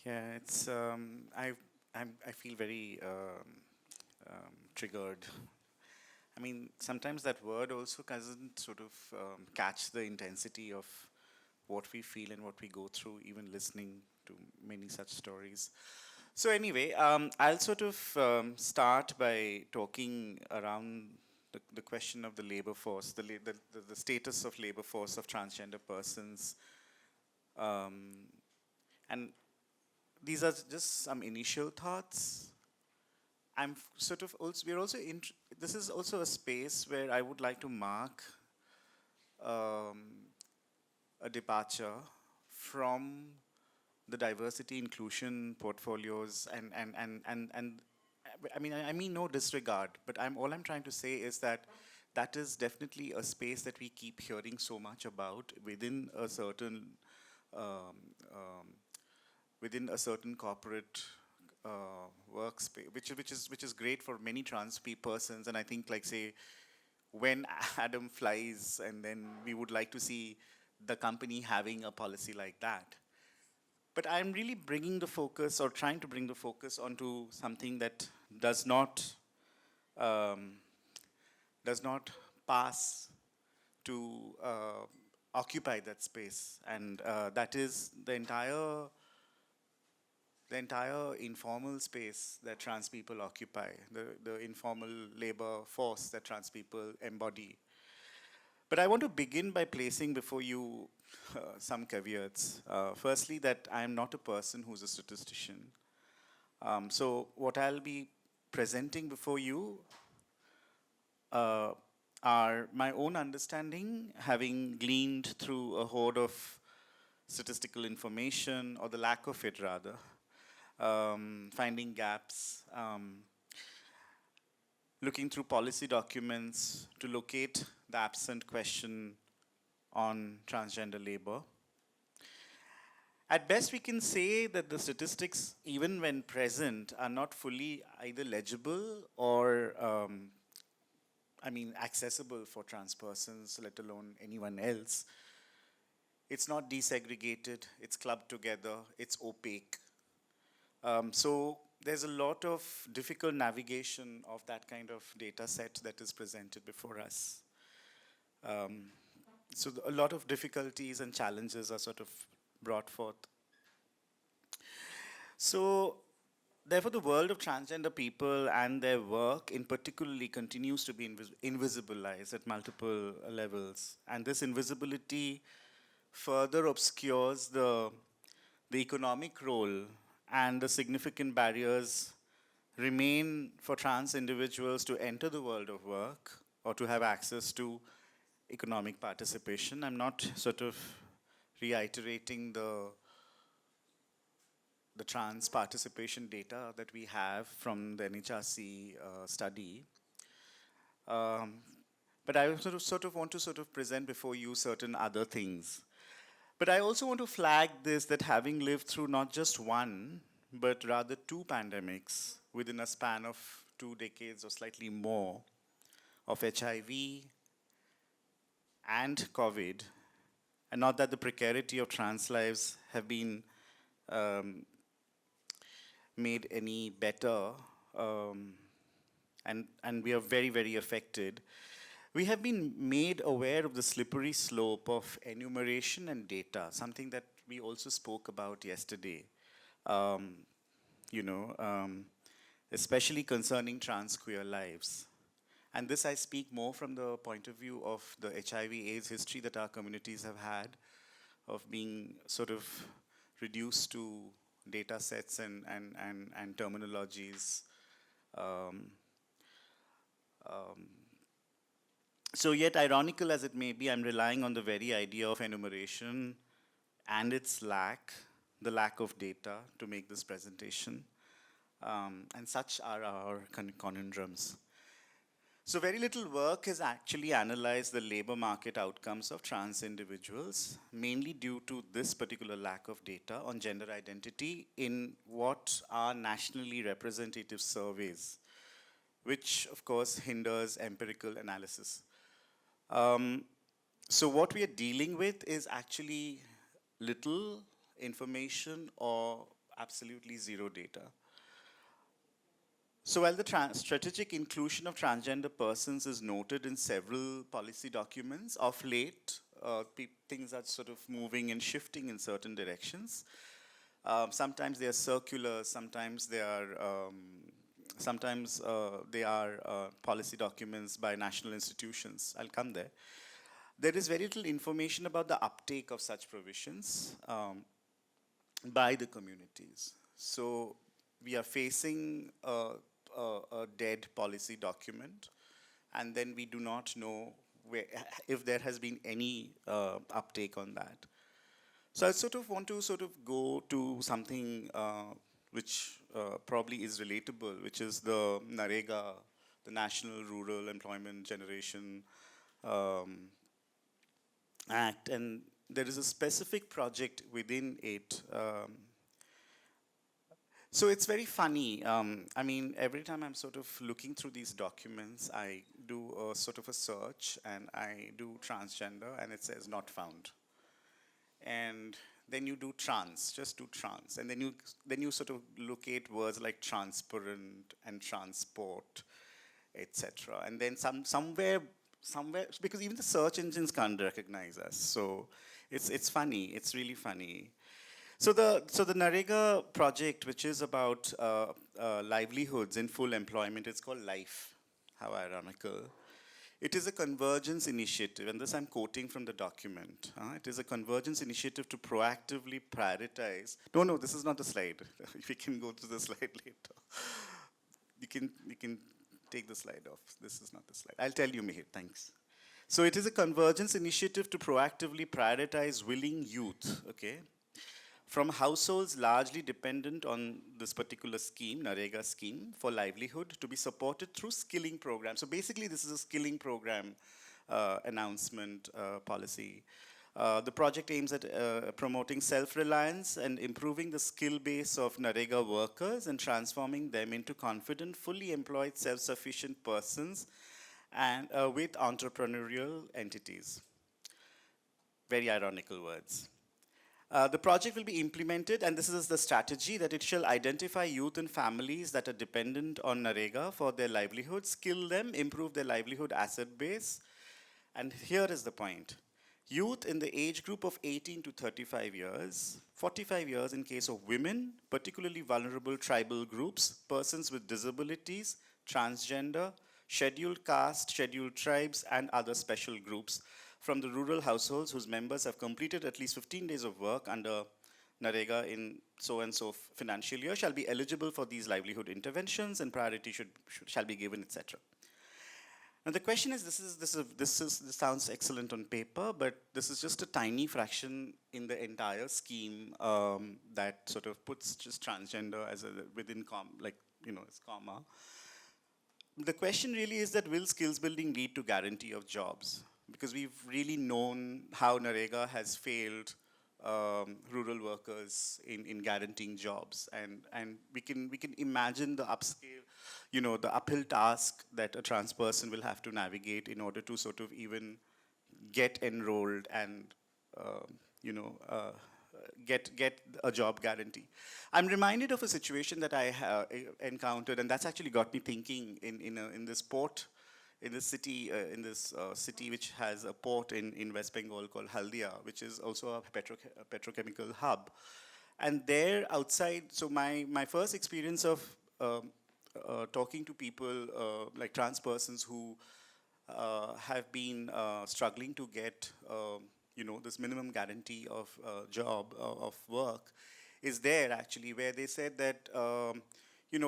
Yeah, I feel very triggered. I mean, sometimes that word also doesn't sort of catch the intensity of what we feel and what we go through, even listening to many such stories. So anyway, I'll sort of start by talking around the question of the labor force, the status of labor force of transgender persons, um, and these are just some initial thoughts. Sort of also, we're also this is also a space where I would like to mark um, a departure from the diversity inclusion portfolios and I mean no disregard, but all I'm trying to say is that that is definitely a space that we keep hearing so much about um, um, within a certain corporate workspace, which is great for many persons. And I think, like, say, when Adam flies, and then we would like to see the company having a policy like that. But I'm really bringing the focus, or trying to bring the focus, onto something that does not um, does not pass to occupy that space, and that is the entire informal space that trans people occupy, the informal labor force that trans people embody. But I want to begin by placing before you some caveats. Firstly, that I am not a person who's a statistician. So, what I'll be presenting before you uh, are my own understanding, having gleaned through a hoard of statistical information, or the lack of it rather, finding gaps, looking through policy documents to locate the absent question on transgender labor. At best, we can say that the statistics, even when present, are not fully either legible or, accessible for trans persons, let alone anyone else. It's not desegregated, it's clubbed together, it's opaque. So there's a lot of difficult navigation of that kind of data set that is presented before us. So a lot of difficulties and challenges are sort of brought forth. So therefore, the world of transgender people and their work in particularly continues to be invisibilized at multiple levels. And this invisibility further obscures the economic role, and the significant barriers remain for trans individuals to enter the world of work or to have access to economic participation. I'm not sort of reiterating the trans participation data that we have from the NHRC study. Um, but I sort of want to sort of present before you certain other things. But I also want to flag this, that having lived through not just one, but rather two pandemics within a span of 2 decades or slightly more of HIV and COVID, and not that the precarity of trans lives have been um, made any better, um, and we are very, very affected. We have been made aware of the slippery slope of enumeration and data, something that we also spoke about yesterday. Um, you know, especially concerning trans queer lives. And this I speak more from the point of view of the HIV/AIDS history that our communities have had, of being sort of reduced to data sets and terminologies. Um, um, so yet ironical as it may be, I'm relying on the very idea of enumeration and its lack, the lack of data, to make this presentation. And such are our conundrums. So very little work has actually analyzed the labor market outcomes of trans individuals, mainly due to this particular lack of data on gender identity in what are nationally representative surveys, which of course hinders empirical analysis. Um, so what we are dealing with is actually little information, or absolutely zero data. So while the strategic inclusion of transgender persons is noted in several policy documents, of late, things are sort of moving and shifting in certain directions. Sometimes they are circular, sometimes they are policy documents by national institutions. I'll come there. There is very little information about the uptake of such provisions by the communities. So we are facing a dead policy document, and then we do not know if there has been any uptake on that. So I sort of want to sort of go to something which probably is relatable, which is the NAREGA, the National Rural Employment Generation um, Act, and there is a specific project within it. So it's very funny. I mean, every time I'm sort of looking through these documents, I do a sort of a search and I do transgender and it says not found. And then you do trans, just do trans. And then you sort of locate words like transparent and transport, etc. And then somewhere, because even the search engines can't recognize us. So it's funny. It's really funny. So the NAREGA project, which is about livelihoods in full employment, it's called LIFE. How ironical. It is a convergence initiative, and this I'm quoting from the document. It is a convergence initiative to proactively prioritize. No, this is not the slide. If we can go to the slide later. You can take the slide off. This is not the slide. I'll tell you, Mihir. Thanks. So it is a convergence initiative to proactively prioritize willing youth, okay, from households largely dependent on this particular scheme, NAREGA scheme, for livelihood to be supported through skilling programs. So basically, this is a skilling program announcement policy. The project aims at promoting self-reliance and improving the skill base of NAREGA workers and transforming them into confident, fully employed, self-sufficient persons and with entrepreneurial entities. Very ironical words. The project will be implemented, and this is the strategy, that it shall identify youth and families that are dependent on NAREGA for their livelihood, skill them, improve their livelihood asset base. And here is the point. Youth in the age group of 18 to 35 years, 45 years in case of women, particularly vulnerable tribal groups, persons with disabilities, transgender, scheduled caste, scheduled tribes, and other special groups from the rural households whose members have completed at least 15 days of work under NAREGA in so-and-so financial year shall be eligible for these livelihood interventions, and priority shall be given, etc. Now the question is, this sounds excellent on paper, but this is just a tiny fraction in the entire scheme that sort of puts just transgender as within as comma. The question really is that will skills building lead to guarantee of jobs? Because we've really known how NAREGA has failed rural workers in guaranteeing jobs, and we can imagine the upscale, the uphill task that a trans person will have to navigate in order to sort of even get enrolled and get a job guarantee. I'm reminded of a situation that I encountered, and that's actually got me thinking in this port. In this city, city which has a port in West Bengal called Haldia, which is also a petrochemical hub. And there outside, so my first experience of talking to people like trans persons who have been struggling to get this minimum guarantee of job, of work, is there actually, where they said that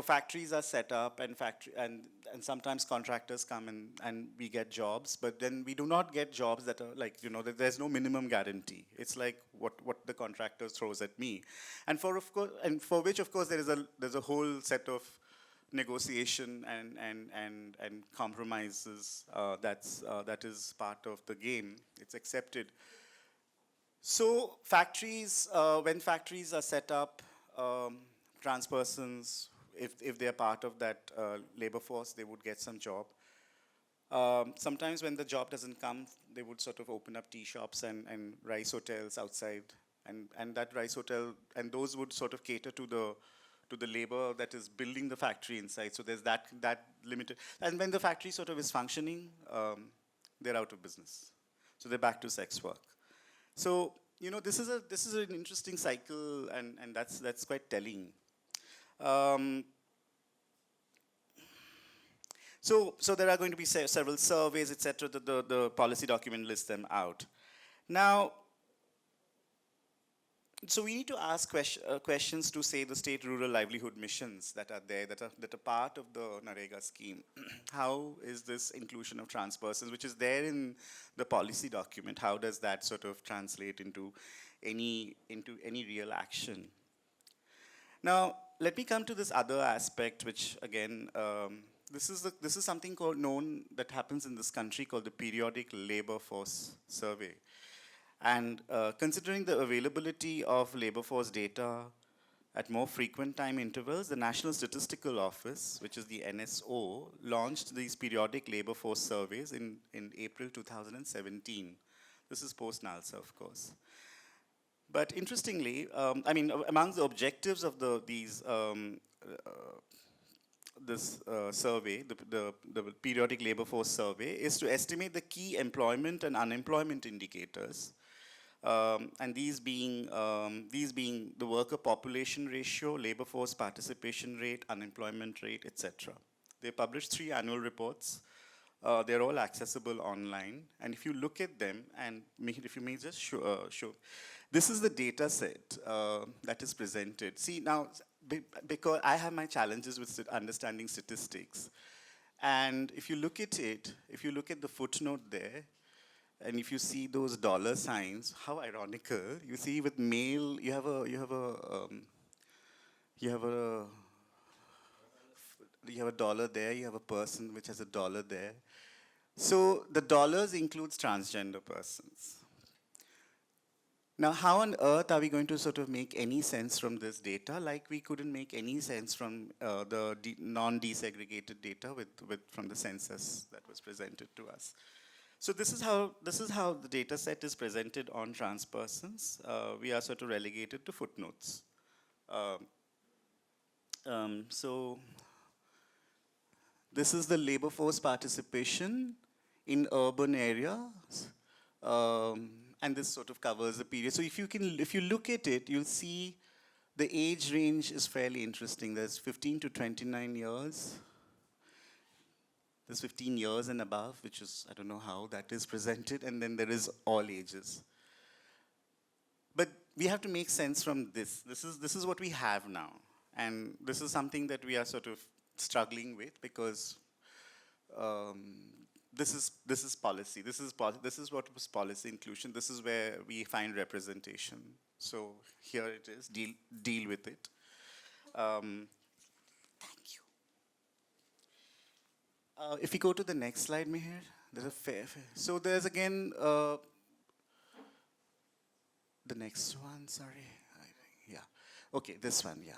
factories are set up and sometimes contractors come and we get jobs, but then we do not get jobs that are like, that there's no minimum guarantee. It's like what the contractor throws at me. And for which of course there's a whole set of negotiation and compromises that is part of the game. It's accepted. So when factories are set up, trans persons, if they're part of that labor force, they would get some job. Sometimes when the job doesn't come, they would sort of open up tea shops and rice hotels outside And that rice hotel, and those would sort of cater to the labor that is building the factory inside. So there's that limited. And when the factory sort of is functioning, they're out of business. So they're back to sex work. So this is an interesting cycle, and that's quite telling. Um, so there are going to be several surveys, etc. The policy document lists them out. Now, so we need to ask questions to, say, the state rural livelihood missions that are there, that are part of the NREGA scheme. How is this inclusion of trans persons, which is there in the policy document, how does that sort of translate into any real action? Now, let me come to this other aspect, which again, this is something known that happens in this country called the periodic labor force survey. And considering the availability of labor force data at more frequent time intervals, the National Statistical Office, which is the NSO, launched these periodic labor force surveys in April 2017. This is post-NALSA, of course. But interestingly, among the objectives of this survey, the periodic labor force survey, is to estimate the key employment and unemployment indicators, and these being the worker population ratio, labor force participation rate, unemployment rate, etc. They published 3 annual reports. They're all accessible online, and if you look at them, and if you may just show, this is the data set that is presented. See, now, because I have my challenges with understanding statistics, and if you look at it, if you look at the footnote there, and if you see those dollar signs, how ironical! You see, with male, you have a dollar there. You have a person which has a dollar there. So the dollars includes transgender persons. Now, how on earth are we going to sort of make any sense from this data? Like we couldn't make any sense from the non-desegregated data from the census that was presented to us. So this is how the data set is presented on trans persons. We are sort of relegated to footnotes. So this is the labor force participation in urban areas. And this sort of covers the period. So if you look at it, you'll see the age range is fairly interesting. There's 15 to 29 years. There's 15 years and above, which is, I don't know how that is presented, and then there is all ages. But we have to make sense from this. This is what we have now. And this is something that we are sort of struggling with, because this is policy. This is what was policy inclusion. This is where we find representation. So here it is. Deal with it. Thank you. If we go to the next slide, Meher, there's a fair. So there's again the next one. Sorry. Yeah. Okay. This one. Yeah.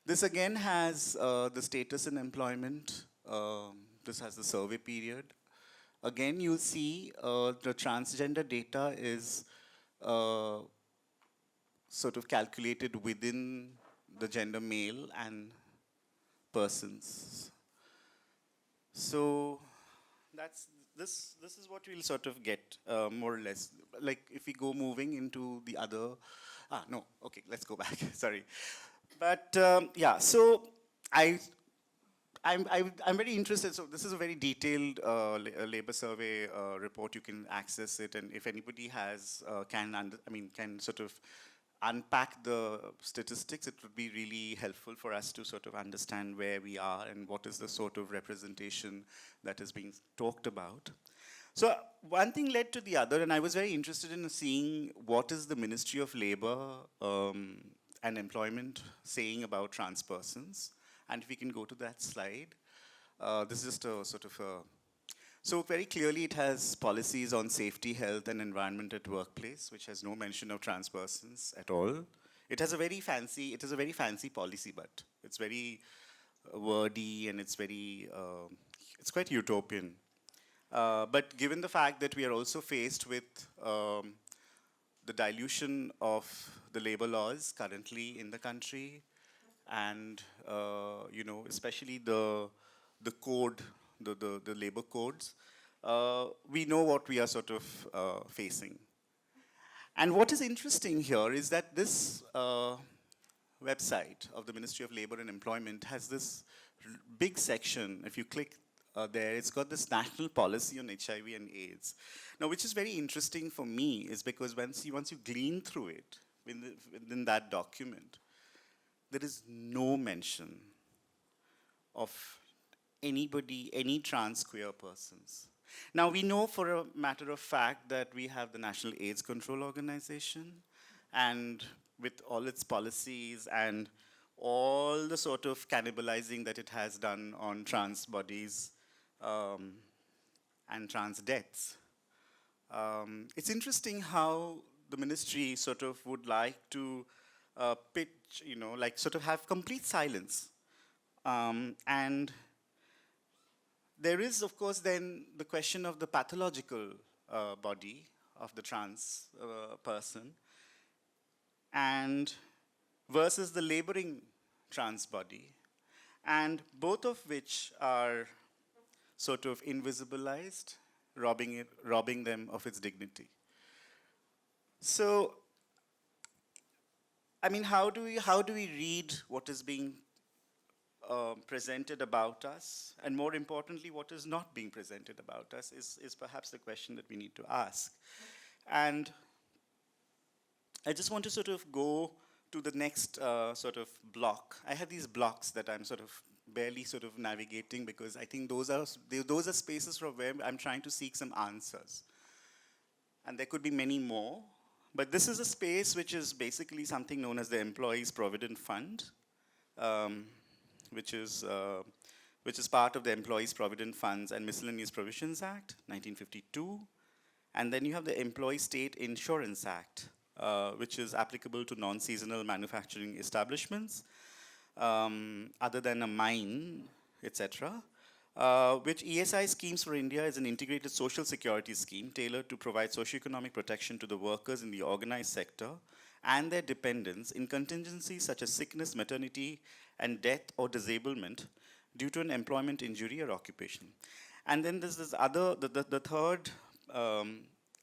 This again has the status in employment. This has the survey period. Again, you'll see the transgender data is sort of calculated within the gender male and persons. So this is what we'll sort of get more or less. Like if we go moving into the other, no, okay, let's go back. Sorry, but yeah. So I'm very interested. So this is a very detailed labor survey report. You can access it, and if anybody has can sort of unpack the statistics, it would be really helpful for us to sort of understand where we are and what is the sort of representation that is being talked about. So one thing led to the other, and I was very interested in seeing what is the Ministry of Labor and Employment saying about trans persons. And if we can go to that slide, this is just a sort of a, so very clearly it has policies on safety, health, and environment at workplace, which has no mention of trans persons at all. It is a very fancy policy, but it's very wordy, and it's quite utopian. But given the fact that we are also faced with the dilution of the labor laws currently in the country, and especially the code, the labor codes, we know what we are sort of facing. And what is interesting here is that this website of the Ministry of Labor and Employment has this big section. If you click there, it's got this national policy on HIV and AIDS. Now, which is very interesting for me, is because once you glean through it within that document, there is no mention of anybody, any trans queer persons. Now, we know for a matter of fact that we have the National AIDS Control Organization, and with all its policies and all the sort of cannibalizing that it has done on trans bodies um, and trans deaths. It's interesting how the ministry sort of would like to pitch, like sort of have complete silence. And there is, of course, then the question of the pathological body of the trans person, and versus the laboring trans body, and both of which are sort of invisibilized, robbing them of its dignity. So, I mean, how do we read what is being presented about us, and more importantly, what is not being presented about us is perhaps the question that we need to ask. And I just want to sort of go to the next sort of block. I have these blocks that I'm sort of barely sort of navigating, because I think those are spaces from where I'm trying to seek some answers. And there could be many more, but this is a space which is basically something known as the Employees Provident Fund, which is part of the Employees Provident Funds and Miscellaneous Provisions Act, 1952. And then you have the Employee State Insurance Act, which is applicable to non-seasonal manufacturing establishments, other than a mine, etc. Which ESI schemes for India is an integrated social security scheme tailored to provide socioeconomic protection to the workers in the organized sector and their dependents in contingencies such as sickness, maternity, and death or disablement due to an employment injury or occupation. And then there's this other, the third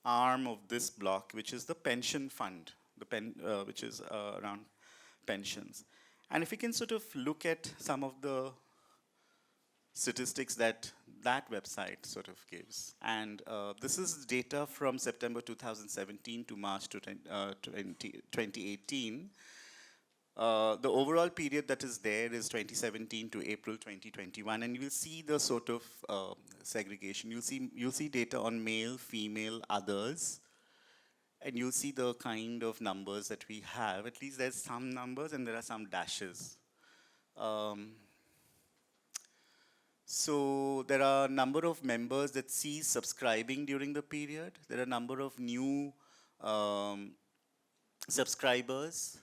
arm of this block, which is the pension fund, which is around pensions. And if we can sort of look at some of the statistics that website sort of gives. And this is data from September 2017 to March 2018. The overall period that is there is 2017 to April 2021, and you'll see the sort of segregation. You'll see data on male, female, others, and you'll see the kind of numbers that we have. At least there's some numbers and there are some dashes. So there are a number of members that cease subscribing during the period. There are a number of new subscribers.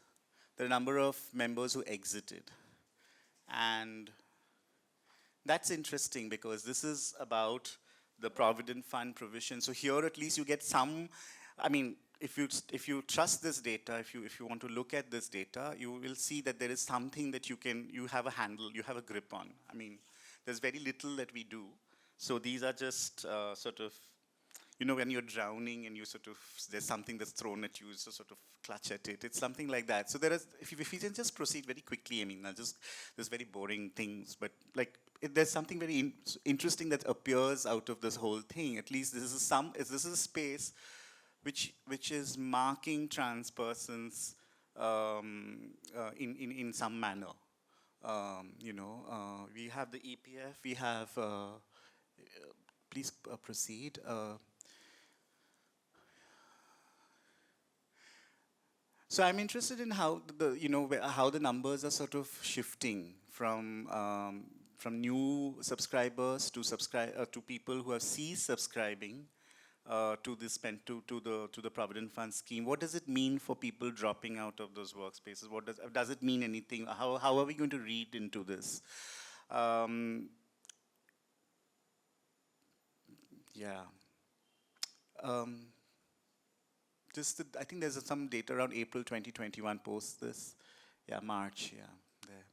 There are a number of members who exited. And that's interesting, because this is about the Provident Fund provision. So here at least you get some, I mean, if you trust this data, if you want to look at this data, you will see that there is something that you have a handle, you have a grip on. I mean, there's very little that we do. So these are just sort of, when you're drowning and there's something that's thrown at you, so sort of clutch at it. It's something like that. So there is, if you can just proceed very quickly, I mean, there's very boring things, but like, there's something very interesting that appears out of this whole thing. At least this is a space which is marking trans persons in some manner. We have the EPF, we have, please proceed. So I'm interested in how how the numbers are sort of shifting from new subscribers to people who have ceased subscribing to the Provident Fund scheme. What does it mean for people dropping out of those workspaces? What does it mean anything? How are we going to read into this? Yeah. I think there's some data around April 2021 post this. Yeah, March, yeah, there.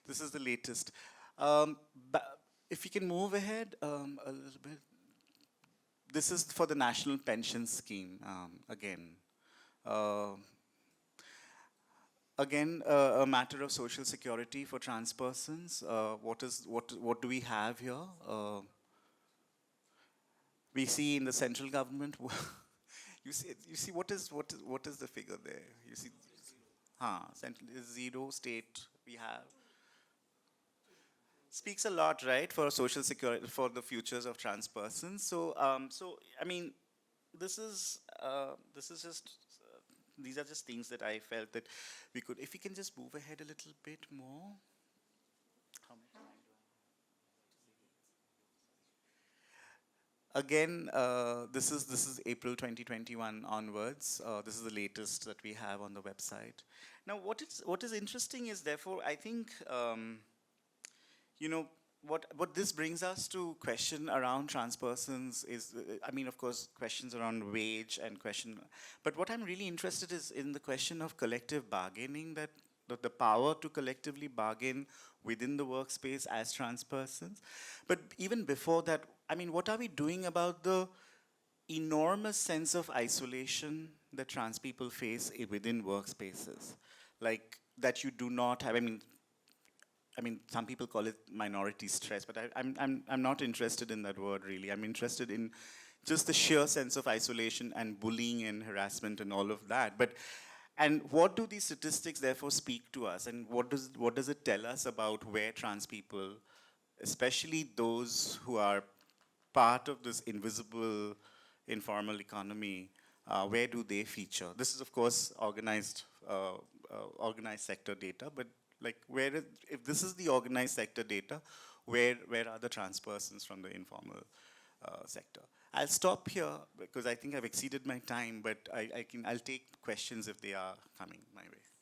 This is the latest. Um, if you can move ahead a little bit. This is for the National Pension Scheme, again. Uh, a matter of social security for trans persons. What do we have here? We see in the central government. You see what is the figure there? You see, central is zero. State we have speaks a lot, right, for social security for the futures of trans persons. So I mean, this is just these are just things that I felt that we could, if we can just move ahead a little bit more. How much time do Again, this is April 2021 onwards. This is the latest that we have on the website. Now, what is interesting is, therefore, I think you know what this brings us to question around trans persons is, I mean, of course, questions around wage and question, but what I'm really interested is in the question of collective bargaining, that the power to collectively bargain within the workspace as trans persons. But even before that, I mean, what are we doing about the enormous sense of isolation that trans people face within workspaces, like that you do not have. I mean, some people call it minority stress, but I'm not interested in that word really. I'm interested in just the sheer sense of isolation and bullying and harassment and all of that. And what do these statistics therefore speak to us? And what does it tell us about where trans people, especially those who are part of this invisible informal economy, where do they feature? This is, of course, organized sector data, but like, if this is the organized sector data, where are the trans persons from the informal sector? I'll stop here because I think I've exceeded my time, but I'll take questions if they are coming my way.